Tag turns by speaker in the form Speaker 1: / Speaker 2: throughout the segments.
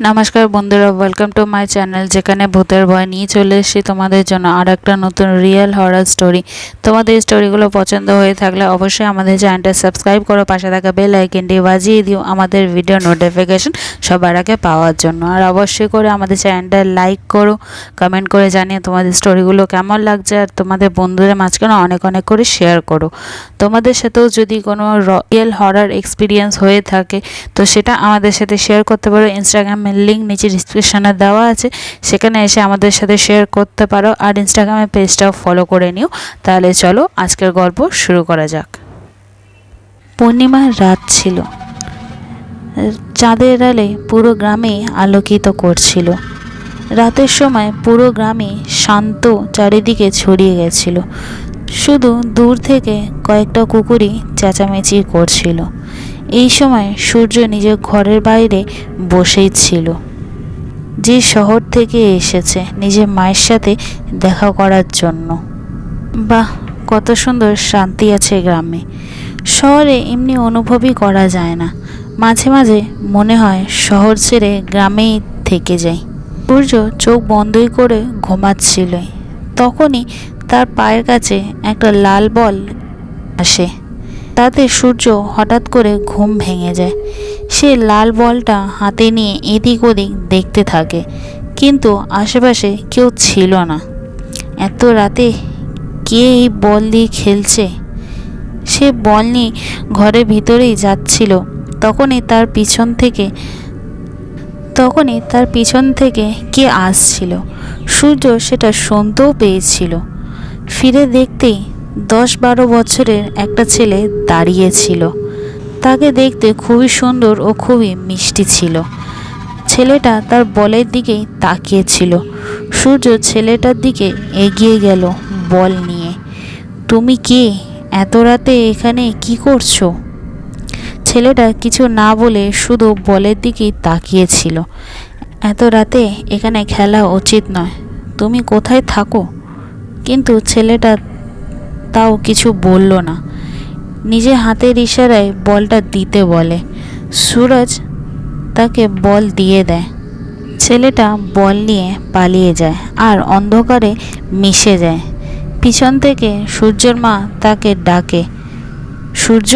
Speaker 1: নমস্কার বন্ধুরা, welcome to my channel, যেখানে ভূতের ভয় নিয়ে চলে এসেছি তোমাদের জন্য আর একটা নতুন রিয়েল হরর স্টোরি। তোমাদের স্টোরিগুলো পছন্দ হয়ে থাকলে অবশ্যই আমাদের চ্যানেলটা সাবস্ক্রাইব করো, পাশে থাকা বেল আইকনটি বাজিয়ে দিও আমাদের ভিডিও নোটিফিকেশন সবার আগে পাওয়ার জন্য। আর অবশ্যই করে আমাদের চ্যানেলটা লাইক করো, কমেন্ট করে জানিয়ে তোমাদের স্টোরিগুলো কেমন লাগছে, আর তোমাদের বন্ধুদের মাঝখানে অনেক অনেক করে শেয়ার করো। তোমাদের সাথেও যদি কোনো রিয়েল হরর এক্সপিরিয়েন্স হয়ে থাকে তো সেটা আমাদের সাথে শেয়ার করতে পারো। ইনস্টাগ্রামের লিঙ্ক নিচে ডিসক্রিপশনে দেওয়া আছে, সেখানে এসে আমাদের সাথে শেয়ার করতে পারো। আর ইনস্টাগ্রামের পেজটাও ফলো করে নিও। তাহলে চলো আজকের গল্প শুরু করা যাক। পূর্ণিমার রাত ছিল, চাঁদের আলো পুরো গ্রামে আলোকিত করছিল। রাতের সময় পুরো গ্রামে শান্ত চারিদিকে ছড়িয়ে গেছিল, শুধু দূর থেকে কয়েকটা কুকুরই চেঁচামেচি করছিল। এই সময় সূর্য নিজের ঘরের বাইরে বসেই ছিল, যে শহর থেকে এসেছে নিজের মায়ের সাথে দেখা করার জন্য। বাহ, কত সুন্দর শান্তি আছে গ্রামে। শহরে এমনি অনুভবই করা যায় না। মাঝে মাঝে মনে হয় শহর ছেড়ে গ্রামেই থেকে যাই। সূর্য চোখ বন্ধই করে ঘুমাচ্ছিল, তখনই তার পায়ের কাছে একটা লাল বল আসে। তাতে সূর্য হঠাৎ করে ঘুম ভেঙে যায়। সে লাল বলটা হাতে নিয়ে এদিক ওদিক দেখতে থাকে, কিন্তু আশেপাশে কেউ ছিল না। এত রাতে কে এই বল দিয়ে খেলছে? সে বল নিয়ে ঘরের ভিতরেই যাচ্ছিল, তখনই তার পিছন থেকে কে আসছিল। সূর্য সেটা শুনতেও পেয়েছিল। ফিরে দেখতেই 10-12 বছরের একটা ছেলে দাঁড়িয়েছিল। তাকে দেখতে খুবই সুন্দর ও খুবই মিষ্টি ছিল। ছেলেটা তার বলের দিকেই তাকিয়েছিল। সূর্য ছেলেটার দিকে এগিয়ে গেল বল নিয়ে। তুমি কে? এত রাতে এখানে কি করছো? ছেলেটা কিছু না বলে শুধু বলের দিকেই তাকিয়েছিল। এত রাতে এখানে খেলা উচিত নয়, তুমি কোথায় থাকো? কিন্তু ছেলেটা তাও কিছু বলল না, নিজে হাতের ইশারায় বলটা দিতে বলে। সুরজ তাকে বল দিয়ে দেয়। ছেলেটা বল নিয়ে পালিয়ে যায় আর অন্ধকারে মিশে যায়। পিছন থেকে সূর্যের মা তাকে ডাকে, সূর্য,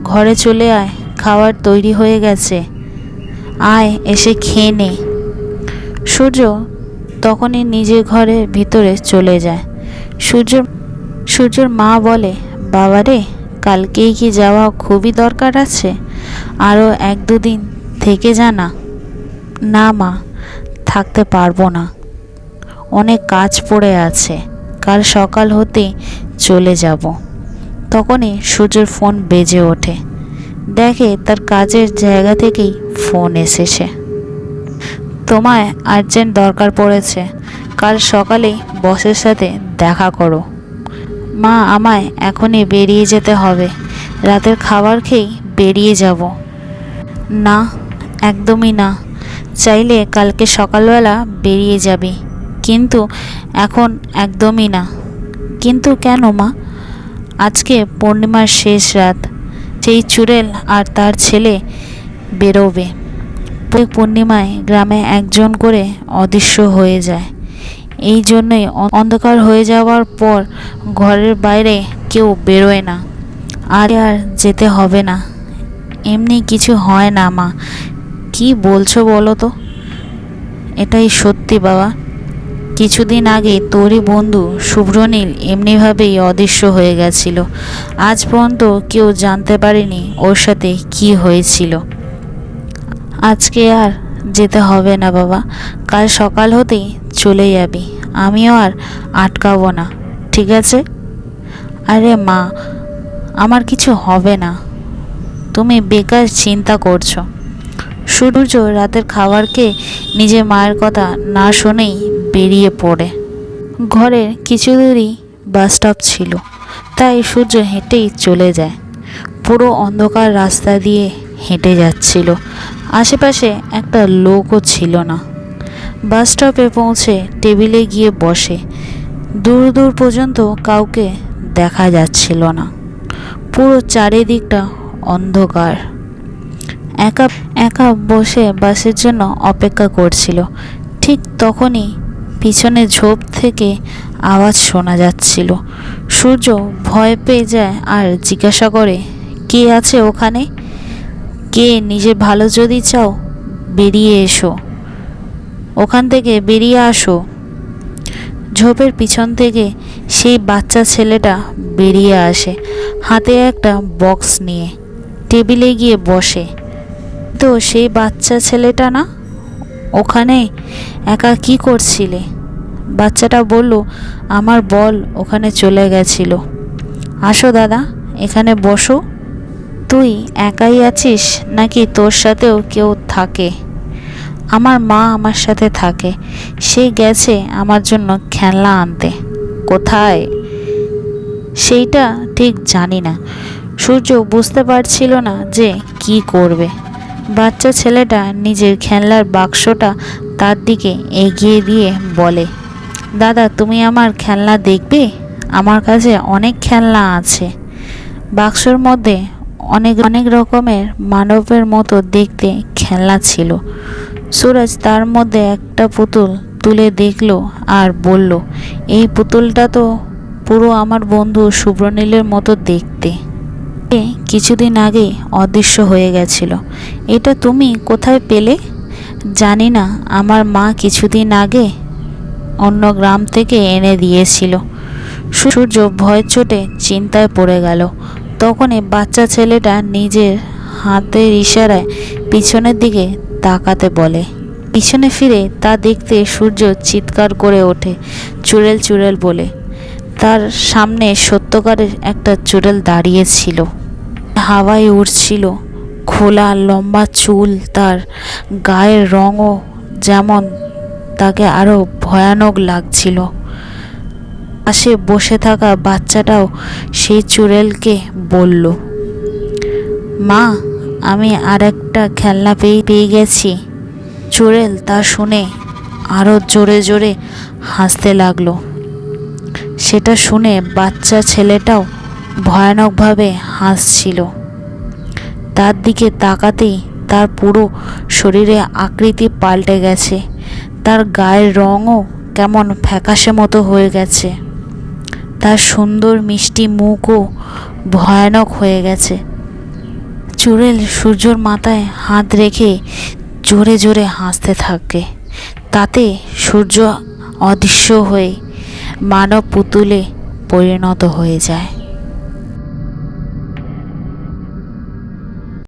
Speaker 1: ঘরে চলে আয়, খাবার তৈরি হয়ে গেছে, আয় এসে খেয়ে নে। সূর্য তখনই নিজের ঘরের ভিতরে চলে যায়। সূর্যের মা বলে, বাবারে, কালকেই কি যাওয়া খুবই দরকার আছে? আরও 1-2 দিন থেকে জানা। না মা, থাকতে পারবো না, অনেক কাজ পড়ে আছে, কাল সকাল হতেই চলে যাব। তখনই সূর্যের ফোন বেজে ওঠে। দেখে তার কাজের জায়গা থেকেই ফোন এসেছে। তোমায় আর্জেন্ট দরকার পড়েছে, কাল সকালেই বসের সাথে দেখা করো। মা, আমায় এখনই বেরিয়ে যেতে হবে, রাতের খাবার খেয়েই বেরিয়ে যাব। না, একদমই না, চাইলে কালকে সকালবেলা বেরিয়ে যাবি, কিন্তু এখন একদমই না। কিন্তু কেন মা? আজকে পূর্ণিমার শেষ রাত, সেই চুড়েল আর তার ছেলে বেরোবে। প্রত্যেক পূর্ণিমায় গ্রামে একজন করে অদৃশ্য হয়ে যায়। এই জন্যই অন্ধকার হয়ে যাওয়ার পর ঘরের বাইরে কেউ বেরোয় না। আর যেতে হবে না, এমনি কিছু হয় না মা। কি বলছো বলো তো? এটাই সত্যি বাবা। কিছুদিন আগে তোরই বন্ধু শুভ্রনীল এমনিভাবেই অদৃশ্য হয়ে গেছিল। আজ পর্যন্ত কেউ জানতে পারেনি ওর সাথে কি হয়েছিল। আজকে আর যেতে হবে না বাবা, কাল সকাল হতেই চলে যাবি, আমিও আর আটকাবো না, ঠিক আছে? আরে মা, আমার কিছু হবে না, তুমি বেকার চিন্তা করছো। সূর্য রাতের খাবার খেয়ে নিজের মায়ের কথা না শুনেই বেরিয়ে পড়ে। ঘরের কিছু দূরই বাস স্টপ ছিল, তাই সূর্য হেঁটেই চলে যায়। পুরো অন্ধকার রাস্তা দিয়ে হেঁটে যাচ্ছিল, আশেপাশে একটা লোকও ছিল না। বাস স্টপে পৌঁছে টেবিলে গিয়ে বসে। দূর দূর পর্যন্ত কাউকে দেখা যাচ্ছিল না, পুরো চারিদিকটা অন্ধকার। একা একা বসে বাসের জন্য অপেক্ষা করছিল। ঠিক তখনই পিছনে ঝোপ থেকে আওয়াজ শোনা যাচ্ছিল। সূর্য ভয় পেয়ে যায় আর জিজ্ঞাসা করে, কে আছে ওখানে? কে? নিজের ভালো যদি চাও বেরিয়ে এসো, ওখান থেকে বেরিয়ে আসো। ঝোপের পিছন থেকে সেই বাচ্চা ছেলেটা বেরিয়ে আসে, হাতে একটা বক্স নিয়ে টেবিলে গিয়ে বসে। তো সেই বাচ্চা ছেলেটা না? ওখানে একা কি করছিলে? বাচ্চাটা বলল, আমার বল ওখানে চলে গেছিল। আসো দাদা, এখানে বসো। তুই একাই আছিস নাকি তোর সাথেও কেউ থাকে? আমার মা আমার সাথে থাকে, সে গেছে আমার জন্য খেলনা আনতে। কোথায় সেইটা ঠিক জানি না। সূর্য বুঝতে পারছিল না যে কি করবে। বাচ্চা ছেলেটা নিজের খেলনার বাক্সটা তার দিকে এগিয়ে দিয়ে বলে, দাদা তুমি আমার খেলনা দেখবে? আমার কাছে অনেক খেলনা আছে। বাক্সর মধ্যে অনেক অনেক রকমের মানবের মতো দেখতে খেলনা ছিল। সুরজ তার মধ্যে একটা পুতুল তুলে দেখলো আর বলল, এই পুতুলটা তো পুরো আমার বন্ধু শুভ্রনীলের মতো দেখতে। কিছুদিন আগেই অদৃশ্য হয়ে গেছিল। এটা তুমি কোথায় পেলে? জানি না, আমার মা কিছুদিন আগে অন্য গ্রাম থেকে এনে দিয়েছিল। সূর্য ভয়ের চোটে চিন্তায় পড়ে গেল। তখনই বাচ্চা ছেলেটা নিজের হাতের ইশারায় পিছনের দিকে তাকাতে বলে। পিছনে ফিরে তা দেখতে সূর্য চিৎকার করে ওঠে, চুড়েল চুড়েল বলে। তার সামনে সত্যকারের একটা চুড়েল দাঁড়িয়ে ছিল, হাওয়ায় উড়ছিল। খোলা লম্বা চুল, তার গায়ের রঙও যেমন তাকে আরো ভয়ানক লাগছিল। পাশে বসে থাকা বাচ্চাটাও সেই চুড়েলকে বলল, মা, আমি আর একটা খেলনা পেয়ে গেছি। চুড়েল তা শুনে আরো জোরে জোরে হাসতে লাগলো। সেটা শুনে বাচ্চা ছেলেটাও ভয়ানকভাবে হাসছিল। তার দিকে তাকাতেই তার পুরো শরীরে আকৃতি পাল্টে গেছে, তার গায়ের রঙও কেমন ফ্যাকাশে মতো হয়ে গেছে, তার সুন্দর মিষ্টি মুখও ভয়ানক হয়ে গেছে। চুড়েল সূর্যর মাথায় হাত রেখে জোরে জোরে হাসতে থাকে। তাতে সূর্য অদৃশ্য হয়ে মানব পুতুলে পরিণত হয়ে যায়।